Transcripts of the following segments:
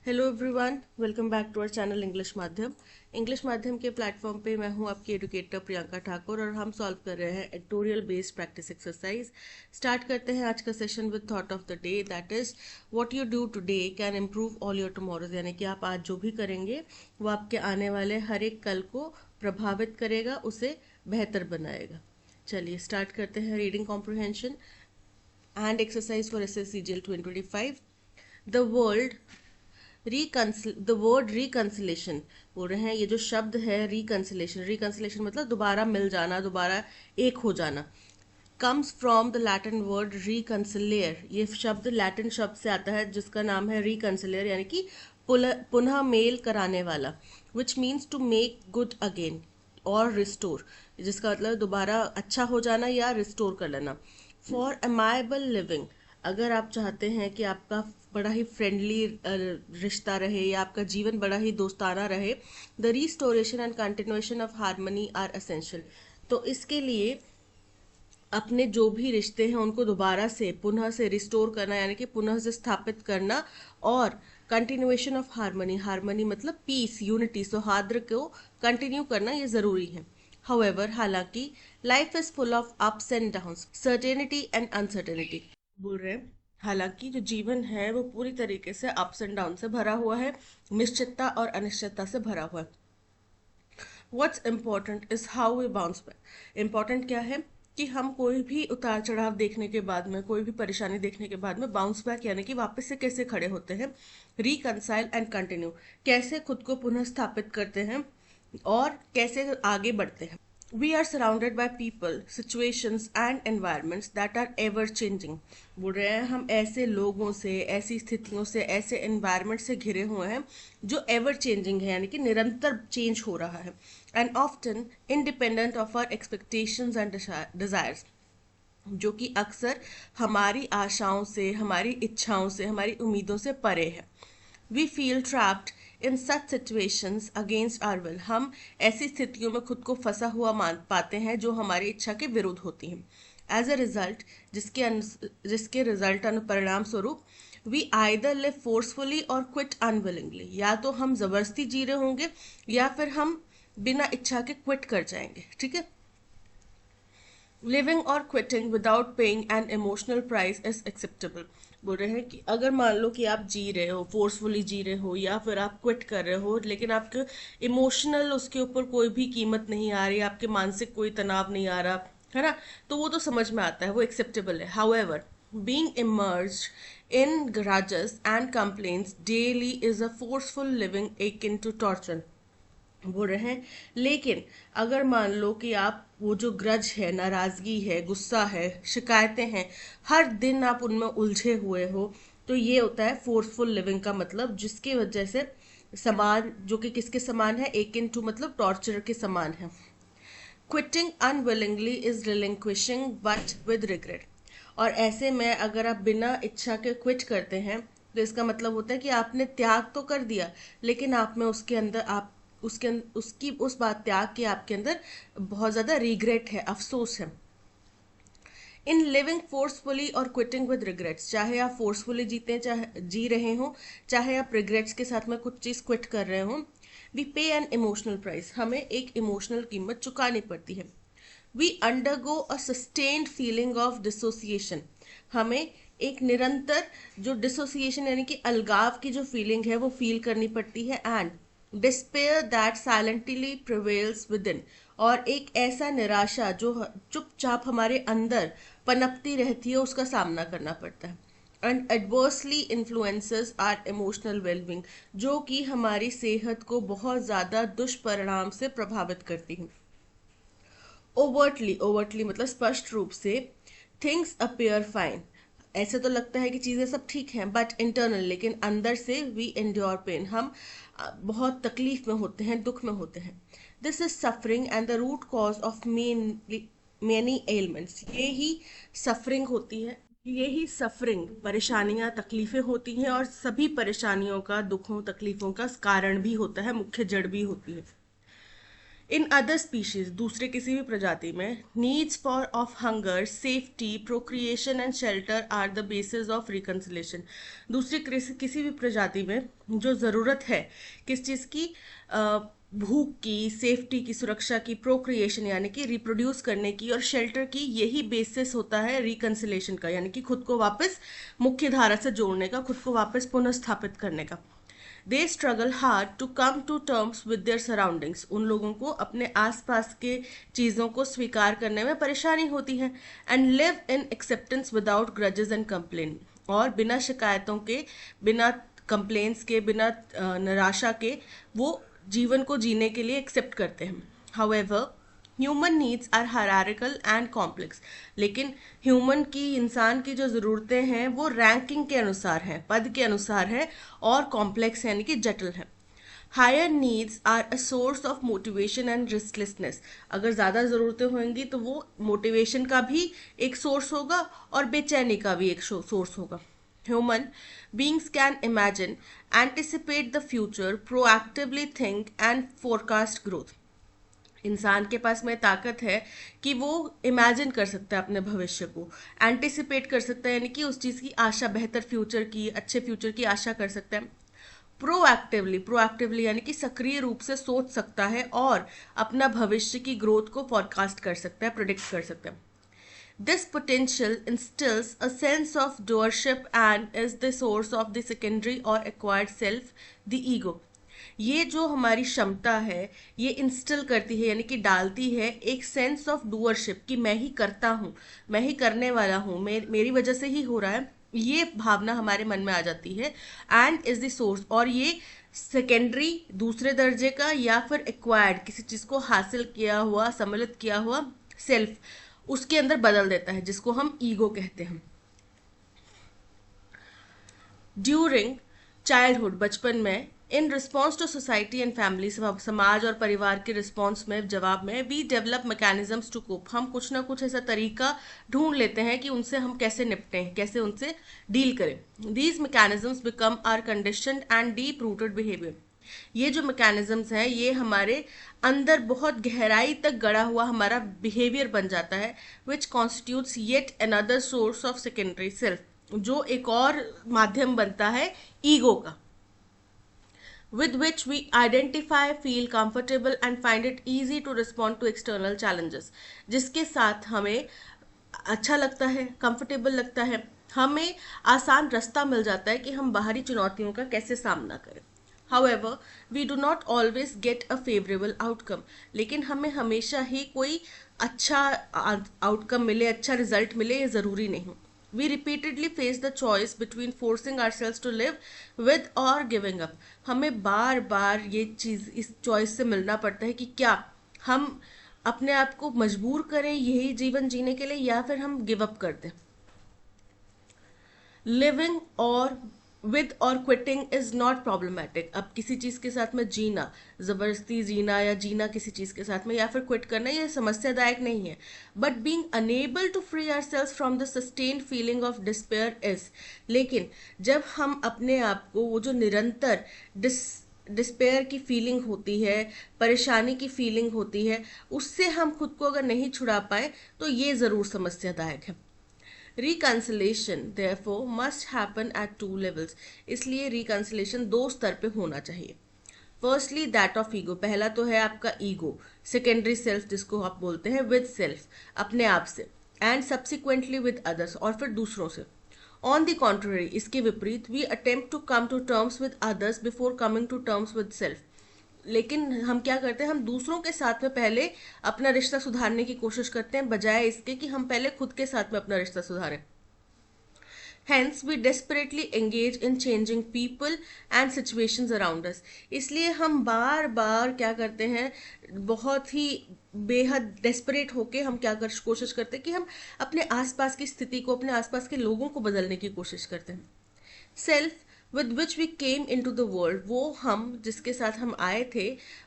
Hello everyone, welcome back to our channel English माध्यम के platform पे मैं हूं आपकी एडुकेटर प्रियंका ठाकुर और हम सॉल्व कर रहे हैं editorial based practice exercise. Start करते हैं आज का session with thought of the day, that is what you do today can improve all your tomorrow's. यानी कि आप आज जो भी करेंगे वो आपके आने वाले हर एक कल को प्रभावित करेगा, उसे बेहतर बनाएगा। चलिए स्टार्ट करते हैं reading comprehension and exercise for S S C G L 2025। The world the word reconciliation बोल रहे हैं। ये जो शब्द है रिकन्सिलेशन मतलब दोबारा मिल जाना, दोबारा एक हो जाना। Comes from the Latin word reconciliare. ये शब्द लैटिन शब्द से आता है जिसका नाम है रिकन्सिलियर, यानी कि पुनः मेल कराने वाला, which means to make good again और रिस्टोर, जिसका मतलब दोबारा अच्छा हो जाना या रिस्टोर कर लेना। फॉर अमाइबल लिविंग, अगर आप चाहते हैं कि आपका बड़ा ही फ्रेंडली रिश्ता रहे या आपका जीवन बड़ा ही दोस्ताना रहे, the restoration and continuation of harmony are essential. तो इसके लिए अपने जो भी रिश्ते हैं उनको दोबारा से पुनः से रिस्टोर करना, यानी कि पुनः से स्थापित करना, और कंटिन्यूएशन ऑफ हार्मनी मतलब पीस, यूनिटी, सौहार्द को कंटिन्यू करना, ये जरूरी है। हाउएवर, हालांकि life is full of ups and downs, certainty and uncertainty. बोल रहे हैं हालांकि जो जीवन है वो पूरी तरीके से अप्स एंड डाउन से भरा हुआ है, निश्चितता और अनिश्चितता से भरा हुआ है। What's important is how we bounce back. Important क्या है कि हम कोई भी उतार चढ़ाव देखने के बाद में, कोई भी परेशानी देखने के बाद में बाउंस बैक यानी कि वापस से कैसे खड़े होते हैं, रिकनसाइल एंड कंटिन्यू, कैसे खुद को पुनः स्थापित करते हैं और कैसे आगे बढ़ते हैं। We are surrounded by people, situations and environments that are ever changing। बोल रहे हैं हम ऐसे लोगों से, ऐसी स्थितियों से, ऐसे एनवायरनमेंट से घिरे हुए हैं जो एवर चेंजिंग है, यानी कि निरंतर चेंज हो रहा है। And often independent of our expectations and desires, जो कि अक्सर हमारी आशाओं से, हमारी इच्छाओं से, हमारी उम्मीदों से परे है। We feel trapped in such situations against our will. हम ऐसी स्थितियों में खुद को फंसा हुआ मान पाते हैं जो हमारी इच्छा के विरुद्ध होती हैं। एज अ रिजल्ट, जिसके रिजल्ट परिणाम स्वरूप, वी आइदर लिव फोर्सफुली और क्विट अनविलिंगली। या तो हम जबरदस्ती जी रहे होंगे या फिर हम बिना इच्छा के क्विट कर जाएंगे। ठीक है। लिविंग और quitting without paying an emotional price is acceptable. बोल रहे हैं कि अगर मान लो कि आप जी रहे हो, फोर्सफुली जी रहे हो, या फिर आप क्विट कर रहे हो, लेकिन आपके इमोशनल उसके ऊपर कोई भी कीमत नहीं आ रही, आपके मानसिक कोई तनाव नहीं आ रहा है ना, तो वो तो समझ में आता है, वो एक्सेप्टेबल है। However, being emerged in grudges and complaints daily is a forceful living akin to torture। बोल रहे हैं लेकिन अगर मान लो कि आप वो जो ग्रज है, नाराजगी है, गुस्सा है, शिकायतें हैं, हर दिन आप उनमें उलझे हुए हो, तो ये होता है फोर्सफुल लिविंग का मतलब, जिसकी वजह से समान, जो कि किसके समान है, एक इन टू मतलब टॉर्चर के समान है। Quitting unwillingly is रिलिंक्विशिंग but with regret. और ऐसे में अगर आप बिना इच्छा के क्विट करते हैं तो इसका मतलब होता है कि आपने त्याग तो कर दिया, लेकिन आप में उसके अंदर आप उसकी उस बात त्याग की आपके अंदर बहुत ज्यादा रिग्रेट है, अफसोस है। इन लिविंग फोर्सफुली और क्विटिंग विद रिग्रेट्स, चाहे आप फोर्सफुली जीते, चाहे जी रहे हो, चाहे आप रिग्रेट्स के साथ में कुछ चीज क्विट कर रहे हो, वी पे एन इमोशनल प्राइस। हमें एक इमोशनल कीमत चुकानी पड़ती है। We undergo a sustained feeling of dissociation. हमें एक निरंतर जो डिसोसिएशन यानी कि अलगाव की जो फीलिंग है वो फील करनी पड़ती है। And despair that silently prevails with in, और एक ऐसा निराशा जो चुपचाप हमारे अंदर पनपती रहती है, उसका सामना करना पड़ता है। And adversely influences are emotional wellbeing, जो कि हमारी सेहत को बहुत ज़्यादा दुष्परिणाम से प्रभावित करती है। ओवर्टली मतलब स्पष्ट रूप से, थिंग्स अपियर फाइन, ऐसे तो लगता है कि चीज़ें सब ठीक हैं, बट इंटरनल, लेकिन अंदर से वी एंड्योर पेन, हम बहुत तकलीफ में होते हैं, दुख में होते हैं। This is suffering and the root cause of many elements. ये ही सफरिंग होती है, यही सफरिंग, परेशानियां, तकलीफें होती हैं, और सभी परेशानियों का, दुखों, तकलीफों का कारण भी होता है, मुख्य जड़ भी होती है। इन अदर स्पीशीज, दूसरे किसी भी प्रजाति में, needs for of hunger, safety, procreation and shelter are the basis of reconciliation. दूसरी किसी भी प्रजाति में जो ज़रूरत है किस चीज़ की, भूख की, सेफ्टी की, सुरक्षा की, प्रोक्रिएशन यानी कि रिप्रोड्यूस करने की, और शेल्टर की, यही बेसिस होता है रिकंसिलेशन का, यानी कि खुद को वापस मुख्य धारा से जोड़ने का, खुद को वापस पुनर्स्थापित करने का। They struggle hard to come to terms with their surroundings. उन लोगों को अपने आसपास के चीज़ों को स्वीकार करने में परेशानी होती है। And live in acceptance without grudges and complain, और बिना शिकायतों के, बिना कंप्लेंट्स के, बिना निराशा के वो जीवन को जीने के लिए एक्सेप्ट करते हैं। However human needs are hierarchical and complex. लेकिन ह्यूमन की, इंसान की जो ज़रूरतें हैं वो रैंकिंग के अनुसार हैं, पद के अनुसार है, और कॉम्प्लेक्स यानी कि जटिल है। Higher needs are a source of motivation and restlessness. अगर ज़्यादा ज़रूरतें होंगी तो वो मोटिवेशन का भी एक सोर्स होगा और बेचैनी का भी एक सोर्स होगा। Human beings can imagine, anticipate the future, proactively think and forecast growth. इंसान के पास में ताकत है कि वो इमेजिन कर सकता है अपने भविष्य को, एंटिसिपेट कर सकता है यानी कि उस चीज़ की आशा, बेहतर फ्यूचर की, अच्छे फ्यूचर की आशा कर सकता है। प्रोएक्टिवली यानी कि सक्रिय रूप से सोच सकता है और अपना भविष्य की ग्रोथ को फॉरकास्ट कर सकता है, प्रोडिक्ट कर सकता है। This potential instills a sense of doership and is the source of the secondary or acquired self, the ego. ये जो हमारी क्षमता है ये इंस्टिल करती है यानी कि डालती है एक सेंस ऑफ डूअरशिप कि मैं ही करता हूँ, मैं ही करने वाला हूँ, मेरी वजह से ही हो रहा है, ये भावना हमारे मन में आ जाती है। एंड इज द सोर्स, और ये सेकेंडरी, दूसरे दर्जे का, या फिर एक्वायर्ड, किसी चीज़ को हासिल किया हुआ, सम्मिलित किया हुआ सेल्फ उसके अंदर बदल देता है, जिसको हम ईगो कहते हैं। ड्यूरिंग चाइल्डहुड, बचपन में, in response to society and family, समाज और परिवार के रिस्पॉन्स में, जवाब में, we develop mechanisms to cope. हम कुछ ना कुछ ऐसा तरीका ढूंढ लेते हैं कि उनसे हम कैसे निपटें, कैसे उनसे डील करें। These mechanisms become are conditioned and deep rooted behaviour. ये जो मैकेनिज्म्स हैं ये हमारे अंदर बहुत गहराई तक गड़ा हुआ हमारा बिहेवियर बन जाता है, which constitutes yet another source of secondary self, जो एक और माध्यम बनता है ईगो का, with which we identify, feel comfortable and find it easy to respond to external challenges, जिसके साथ हमें अच्छा लगता है, कंफर्टेबल लगता है, हमें आसान रास्ता मिल जाता है कि हम बाहरी चुनौतियों का कैसे सामना करें। However, we do not always get a favorable outcome. लेकिन हमें हमेशा ही कोई अच्छा आउटकम मिले, अच्छा रिजल्ट मिले, ये ज़रूरी नहीं। We repeatedly face the choice between forcing ourselves to live with or giving up. हमें बार बार ये चीज़, इस चॉइस से मिलना पड़ता है कि क्या हम अपने आप को मजबूर करें यही जीवन जीने के लिए, या फिर हम गिव अप कर दें। लिविंग और विद और क्विटिंग इज नॉट प्रॉब्लमैटिक। अब किसी चीज़ के साथ में जीना, ज़बरदस्ती जीना या जीना किसी चीज़ के साथ में, या फिर क्विट करना, ये समस्यादायक नहीं है। But being unable to free ourselves from the sustained feeling of despair is. लेकिन जब हम अपने आप को वो जो निरंतर डिस्पेयर की फीलिंग होती है, परेशानी की फीलिंग होती है, उससे हम खुद को अगर नहीं छुड़ा पाए तो ये ज़रूर समस्यादायक है। Reconciliation therefore must happen at two levels. इसलिए reconciliation दो स्तर पे होना चाहिए। Firstly that of ego, पहला तो है आपका ईगो, secondary self जिसको आप बोलते हैं with self, अपने आप से, and subsequently with others, और फिर दूसरों से। On the contrary, इसके विपरीत, we attempt to come to terms with others before coming to terms with self. लेकिन हम क्या करते हैं, हम दूसरों के साथ में पहले अपना रिश्ता सुधारने की कोशिश करते हैं, बजाय इसके कि हम पहले खुद के साथ में अपना रिश्ता सुधारें। Hence we desperately engage in changing people and situations around us. इसलिए हम बार बार क्या करते हैं, बहुत ही बेहद डेस्परेट होके हम क्या कोशिश करते हैं कि हम अपने आसपास की स्थिति को, अपने आसपास के लोगों को बदलने की कोशिश करते हैं। Self with which we came into the world, वो हम जिसके साथ हम आए थे,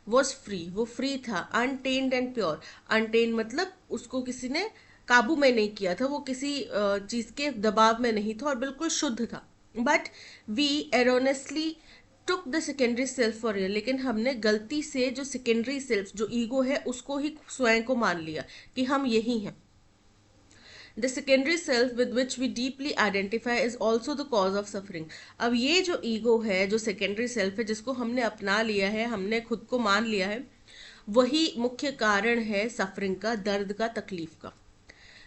was free, वो फ्री था, untainted and pure. untainted मतलब उसको किसी ने काबू में नहीं किया था, वो किसी चीज़ के दबाव में नहीं था और बिल्कुल शुद्ध था। but we erroneously took the secondary self for real, लेकिन हमने गलती से जो सेकेंडरी सेल्फ जो ईगो है उसको ही स्वयं को मान लिया कि हम यही हैं. The secondary self with which we deeply identify is also the cause of suffering. अब ये जो ईगो है, जो सेकेंडरी सेल्फ है, जिसको हमने अपना लिया है, हमने खुद को मान लिया है, वही मुख्य कारण है सफरिंग का, दर्द का, तकलीफ का.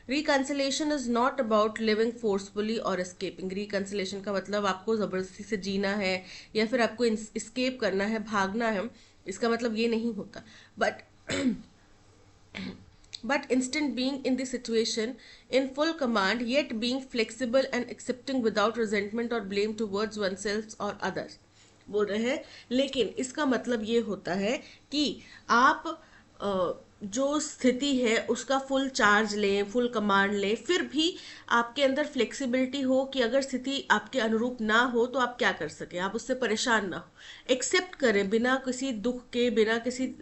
Reconciliation is not about living forcefully और एस्केपिंग. रिकंसिलेशन का मतलब आपको जबरदस्ती से जीना है या फिर आपको एस्केप करना है, भागना है, इसका मतलब ये नहीं होता. But instant being in the situation in full command, yet being flexible and accepting without resentment or blame towards oneself or others. बोल रहे हैं, लेकिन इसका मतलब ये होता है कि आप जो स्थिति है उसका फुल चार्ज लें, फुल कमांड लें, फिर भी आपके अंदर फ्लेक्सिबिलिटी हो कि अगर स्थिति आपके अनुरूप ना हो तो आप क्या कर सकें, आप उससे परेशान ना हो, एक्सेप्ट करें बिना किसी दुख के, बिना किसी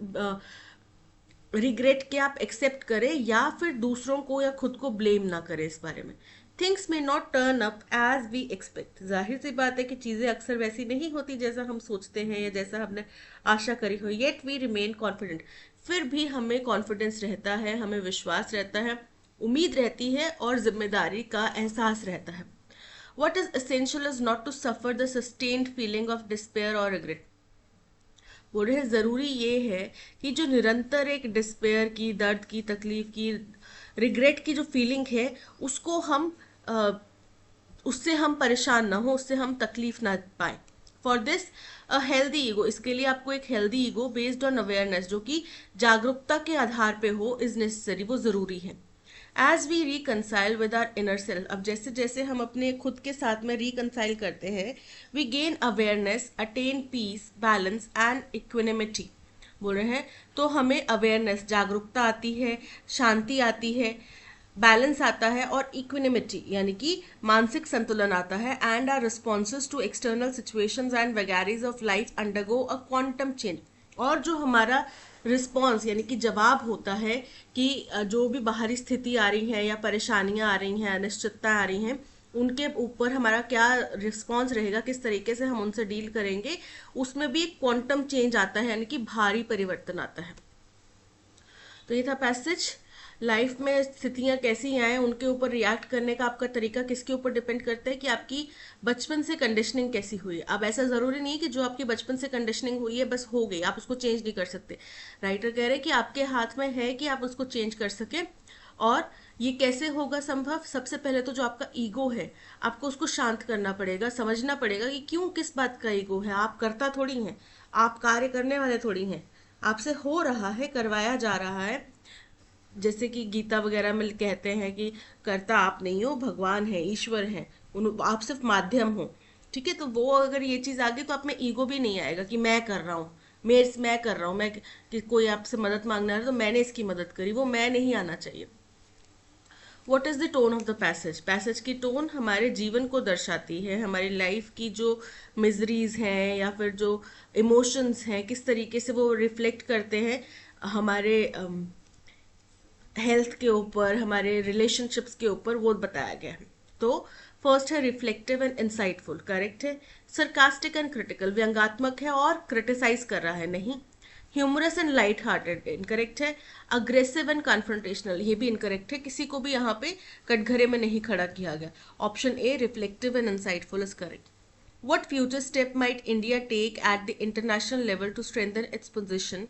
रिग्रेट के आप एक्सेप्ट करें, या फिर दूसरों को या खुद को ब्लेम ना करें इस बारे में. Things may not turn up as we expect. जाहिर सी बात है कि चीज़ें अक्सर वैसी नहीं होती जैसा हम सोचते हैं या जैसा हमने आशा करी हो. Yet we remain confident. फिर भी हमें कॉन्फिडेंस रहता है, हमें विश्वास रहता है, उम्मीद रहती है और जिम्मेदारी का एहसास रहता है. What is essential is not to suffer the sustained feeling of despair और रिग्रेट. बोल रहे हैं ज़रूरी ये है कि जो निरंतर एक डिस्पेयर की, दर्द की, तकलीफ की, रिग्रेट की जो फीलिंग है उसको हम उससे हम परेशान ना हो, उससे हम तकलीफ ना पाए. For this a healthy ego, इसके लिए आपको एक healthy ego based on awareness, जो कि जागरूकता के आधार पे हो, इज नेसेसरी, वो ज़रूरी है. As we reconcile with our inner self. अब जैसे जैसे हम अपने खुद के साथ में रिकनसाइल करते हैं, we gain awareness, attain peace, balance and equanimity. बोल रहे हैं तो हमें अवेयरनेस, जागरूकता आती है, शांति आती है, बैलेंस आता है और इक्विनिमिटी यानी कि मानसिक संतुलन आता है. And our responses to external situations and vagaries of life undergo a quantum change. और जो हमारा रिस्पॉन्स यानी कि जवाब होता है कि जो भी बाहरी स्थिति आ रही है या परेशानियां आ रही हैं, अनिश्चितता आ रही हैं, उनके ऊपर हमारा क्या रिस्पॉन्स रहेगा, किस तरीके से हम उनसे डील करेंगे, उसमें भी एक क्वांटम चेंज आता है, यानी कि भारी परिवर्तन आता है. तो ये था पैसेज. लाइफ में स्थितियां कैसी आए, उनके ऊपर रिएक्ट करने का आपका तरीका किसके ऊपर डिपेंड करता है कि आपकी बचपन से कंडीशनिंग कैसी हुई है. अब ऐसा ज़रूरी नहीं है कि जो आपकी बचपन से कंडीशनिंग हुई है बस हो गई, आप उसको चेंज नहीं कर सकते. राइटर कह रहे हैं कि आपके हाथ में है कि आप उसको चेंज कर सकें. और ये कैसे होगा संभव? सबसे पहले तो जो आपका ईगो है, आपको उसको शांत करना पड़ेगा, समझना पड़ेगा कि क्यों, किस बात का ईगो है. आप करता थोड़ी हैं, आप कार्य करने वाले थोड़ी हैं, आपसे हो रहा है, करवाया जा रहा है. जैसे कि गीता वगैरह में कहते हैं कि कर्ता आप नहीं हो, भगवान है, ईश्वर है, आप सिर्फ माध्यम हो. ठीक है, तो वो अगर ये चीज़ आ गई तो आप में ईगो भी नहीं आएगा कि मैं कर रहा हूँ, मैं कर रहा हूँ, मैं कि कोई आपसे मदद मांगना है तो मैंने इसकी मदद करी, वो मैं नहीं आना चाहिए. What is the tone of the passage. Passage की टोन हमारे जीवन को दर्शाती है, हमारी लाइफ की जो मिजरीज हैं या फिर जो इमोशंस हैं, किस तरीके से वो रिफ्लेक्ट करते हैं हमारे हेल्थ के ऊपर, हमारे रिलेशनशिप्स के ऊपर, वो बताया गया है. तो फर्स्ट है रिफ्लेक्टिव एंड इंसाइटफुल, करेक्ट है. सरकास्टिक एंड क्रिटिकल, व्यंगात्मक है और क्रिटिसाइज कर रहा है, नहीं. Humorous and light hearted, incorrect है. अग्रेसिव एंड कन्फ्रंटेशनल, ये भी इनकरेक्ट है, किसी को भी यहाँ पे कटघरे में नहीं खड़ा किया गया. Option A reflective and insightful is correct. What future step might India take at the international level to strengthen its position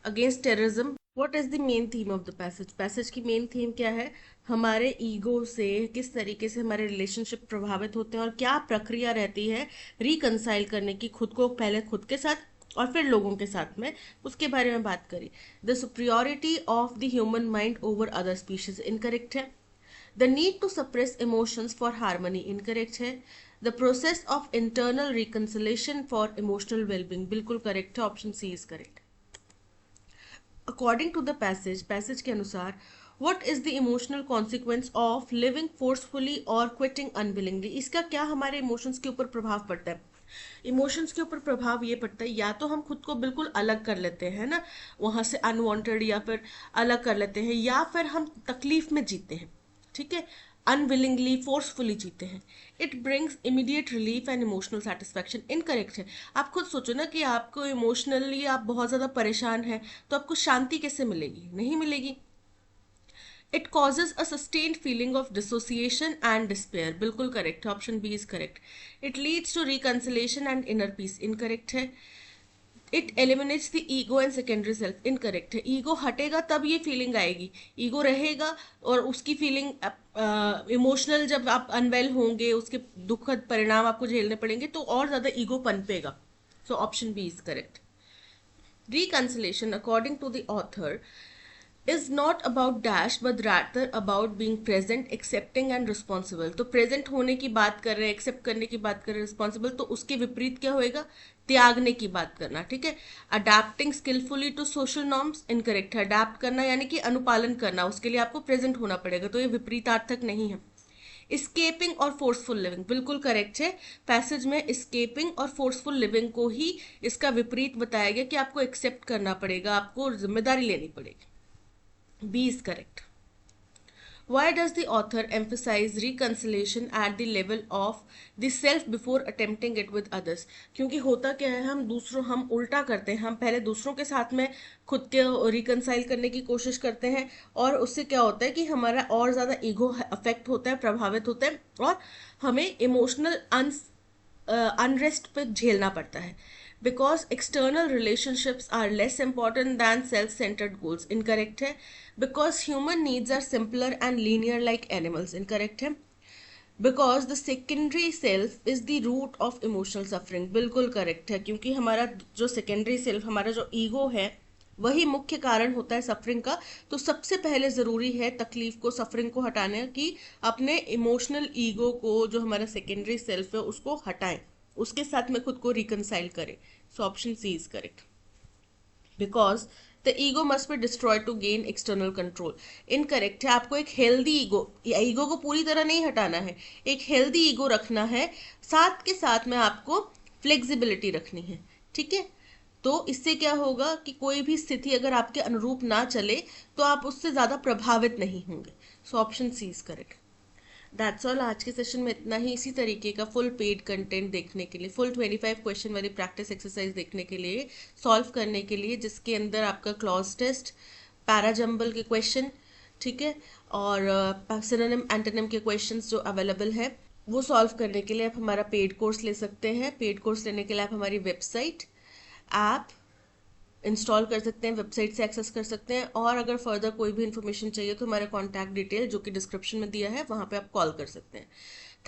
against terrorism? What is the main theme of the passage? Passage की main theme क्या है? हमारे ego से किस तरीके से हमारे relationship प्रभावित होते हैं और क्या प्रक्रिया रहती है रिकंसाइल करने की, खुद को पहले खुद के साथ और फिर लोगों के साथ में, उसके बारे में बात करी. The superiority of the human mind over other species, incorrect है. The need to suppress emotions for harmony, incorrect है. The process of internal reconciliation for emotional wellbeing, बिल्कुल करेक्ट है, option C is correct. According to the passage के अनुसार, what is the emotional consequence of living forcefully or quitting unwillingly? इसका क्या हमारे emotions के ऊपर प्रभाव पड़ता है? इमोशंस के ऊपर प्रभाव ये पड़ता है, या तो हम खुद को बिल्कुल अलग कर लेते हैं ना, वहां से अनवांटेड, या फिर अलग कर लेते हैं, या फिर हम तकलीफ में जीते हैं. ठीक है, अनविलिंगली, फोर्सफुली जीते हैं। It brings immediate relief and emotional satisfaction, incorrect है। आप खुद सोचो ना कि आपको इमोशनली आप बहुत ज़्यादा परेशान हैं तो आपको शांति कैसे मिलेगी, नहीं मिलेगी। It causes a sustained feeling of dissociation and despair, बिल्कुल करेक्ट है, option B is correct. It leads to reconciliation and inner peace, incorrect है। It eliminates the ego and secondary self, incorrect है। ईगो हटेगा तब ये feeling आएगी, ego रहेगा और उसकी फीलिंग इमोशनल, जब आप अनवेल होंगे उसके दुखद परिणाम आपको झेलने पड़ेंगे तो और ज़्यादा ईगो पनपेगा। So option B is correct. Reconciliation, according to the author, is not about dash but rather about being present, accepting and responsible। तो प्रेजेंट होने की बात कर रहे हैं, एक्सेप्ट करने की बात कर रहे हैं, रिस्पॉन्सिबल, तो उसके विपरीत क्या होएगा, त्यागने की बात करना, ठीक है। Adapting skilfully to social norms, incorrect है। अडेप्ट करना यानी कि अनुपालन करना, उसके लिए आपको प्रेजेंट होना पड़ेगा, तो ये विपरीतार्थक नहीं है। स्केपिंग और फोर्सफुल लिविंग, बिल्कुल करेक्ट है। पैसेज में स्केपिंग और फोर्सफुल लिविंग को ही इसका विपरीत बताया गया कि आपको एक्सेप्ट करना पड़ेगा, आपको जिम्मेदारी लेनी पड़ेगी। B is correct. Why does the author emphasize reconciliation at the level of the self before attempting it with others? क्योंकि होता क्या है, हम उल्टा करते हैं, हम पहले दूसरों के साथ में खुद के रिकनसाइल करने की कोशिश करते हैं और उससे क्या होता है कि हमारा और ज़्यादा ईगो अफेक्ट होता है, प्रभावित होता है और हमें इमोशनल अनरेस्ट पे झेलना पड़ता है। Because external relationships are less important than self centered goals, incorrect है। Because human needs are simpler and linear like animals, incorrect है। Because the secondary self is the root of emotional suffering, बिल्कुल correct है। क्योंकि हमारा जो secondary self, हमारा जो ego है, वही मुख्य कारण होता है सफरिंग का। तो सबसे पहले ज़रूरी है तकलीफ को, सफरिंग को हटाने की, अपने इमोशनल ईगो को, जो हमारा सेकेंडरी सेल्फ है, उसको हटाएं, उसके साथ में खुद को रिकनसाइल करें। So option C is correct. Because the ego must be destroyed to gain external control, incorrect है। आपको एक हेल्दी ईगो को पूरी तरह नहीं हटाना है, एक हेल्दी ईगो रखना है, साथ के साथ में आपको फ्लेक्सिबिलिटी रखनी है, ठीक है। तो इससे क्या होगा कि कोई भी स्थिति अगर आपके अनुरूप ना चले तो आप उससे ज़्यादा प्रभावित नहीं होंगे। So option C is correct. That's all, आज के सेशन में इतना ही। इसी तरीके का फुल पेड कंटेंट देखने के लिए, फुल 25 क्वेश्चन वाली प्रैक्टिस एक्सरसाइज देखने के लिए, सॉल्व करने के लिए, जिसके अंदर आपका क्लॉज टेस्ट, पैराजम्बल के क्वेश्चन, ठीक है, और सिनोनिम एंटोनिम के क्वेश्चंस जो अवेलेबल है, वो सॉल्व करने के लिए आप हमारा पेड कोर्स ले सकते हैं। पेड कोर्स लेने के लिए आप हमारी वेबसाइट, ऐप इंस्टॉल कर सकते हैं, वेबसाइट से एक्सेस कर सकते हैं, और अगर फर्दर कोई भी इन्फॉर्मेशन चाहिए तो हमारा कॉन्टैक्ट डिटेल जो कि डिस्क्रिप्शन में दिया है वहाँ पे आप कॉल कर सकते हैं।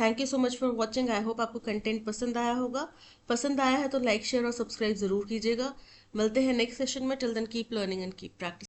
Thank you so much for watching. I hope आपको कंटेंट पसंद आया होगा। पसंद आया है तो लाइक, शेयर और सब्सक्राइब जरूर कीजिएगा। मिलते हैं नेक्स्ट सेशन में। Till then keep learning and keep practice.